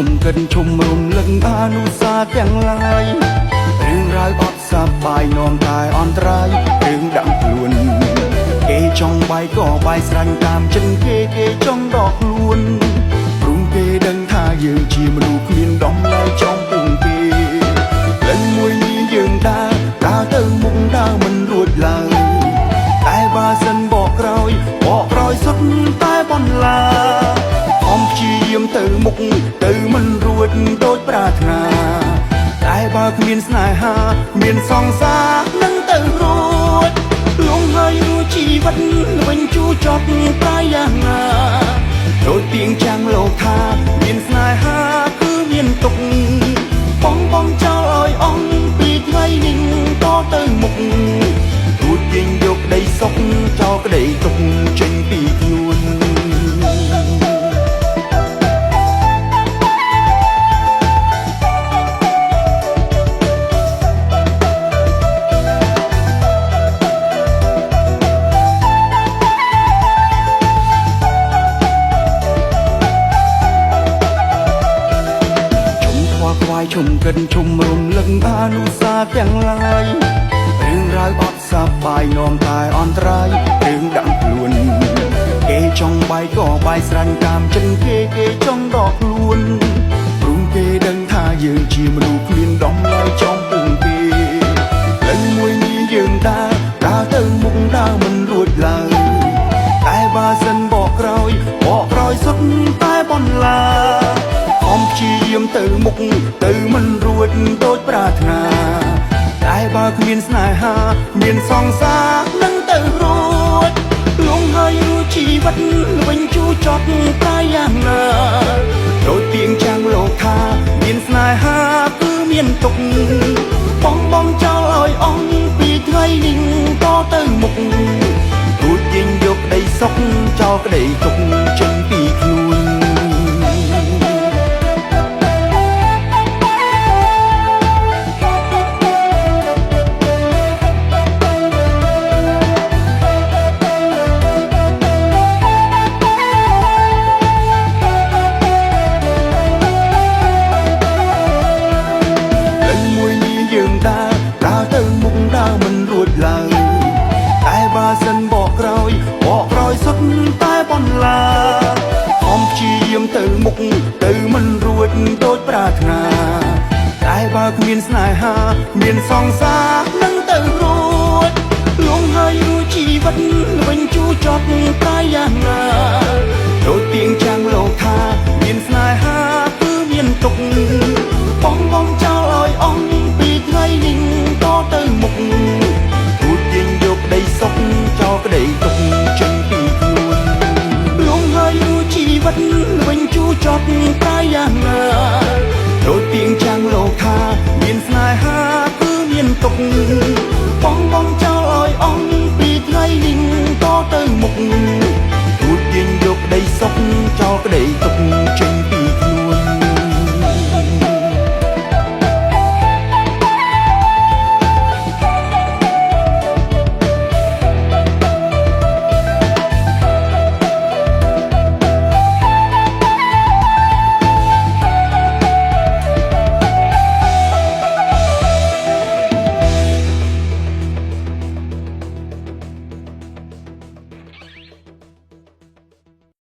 มกันชมรมลึงอนุสาទាំងឡាយរឿងរ៉ាវអត់សប្បាយនាំតែអន្តរាយរឿងดังខ្លួនគេចង់បាយក៏បាយស្រាញ់តាមចិនគេចង់ដកខ្លួនព្រមគេដឹងថាយើងជាមនុស្សគ្មានដំណើរចំពុំគេលិនមួយនេះយើងដើរទៅមុខដើរមិនរួចឡើយតែបើសិនបកក្រោយសុទ្ធតែបន្លាខំព្យាយាមទៅមុខទៅមិនរួចដូចប្រាថ្នាតែបើគ្មានស្នេហាគ្មានសង្សារនឹងទៅរួចលងហើយរួចជីវិតវិញជូរចត់ប្រៃយ៉ាងណាដូចទៀងចាំងលោកថាមានស្នេហាគឺមានទុកបងចោលឲ្យអស់ពីថ្ងៃនេះតទៅមុខរួចទាញយកក្តីសុខចោលក្តីទុកចេញពីខ្លួនជុំកិនជុំរំលឹងអនុសាទាំងឡាយរឿងរ៉ាវអត់សប្បាយនាំតែអន្តរាយរឿងดังខ្លួនគេចង់បាយក៏បាយស្រាញ់តាមចិនគេចង់ដកខ្លួនព្រមគេដឹងថាយើងជាមនុស្សគ្មានដំណើរចំពុំគេលិនមួយនេះយើងដើរទៅមុខដើរមិនរួចឡើយតែបើសិនបកក្រោយសុទ្ធតែបន្លាខំព្យាយាមទៅមុខទៅមិនរួចដូចប្រាថ្នាតែបើគ្មានស្នេហាមានសង្សារនឹងទៅរួចលងហើយរួចជីវិតវិញជូរចត់ប្រៃយ៉ាងណាដូចទៀងចាំងលោកថាមានស្នេហាគឺមានទុកបងចោលឲ្យអស់ពីថ្ងៃនេះតទៅមុខរួចទាញយកក្តីសុខចោលក្តីទុកចេញពីខ្លួនដើរទៅមុខដើរមិនរួចឡើយតែបើសិនបកក្រោយសុទ្ធតែបន្លាខំព្យាយាមទៅមុខទៅមិនរួចដូចប្រាថ្នាតែបើគ្មានស្នេហាមានសង្សារនឹងទៅរួចលងហើយរួចជីវិតវិញជូរចត់ប្រៃយ៉ាងណាដូចទៀងចាំងលោកថាមានស្នេហាគឺមានទុកបងចោលឲ្យអស់ពីថ្ងៃនេះតទៅមុខរួចទាញយកក្តីសុខចោលក្តីទុកចេញពីខ្លួនលងហើយរួចជីវិតវិញជូរចត់ប្រៃយ៉ាងណាដូចទៀងចាំងលោកថាមានស្នេហាគឺមានទុកបងចោលឲ្យអស់ពីថ្ងៃនេះតទៅមុខរួចទាញយកក្តីសុខចោលក្តីទុក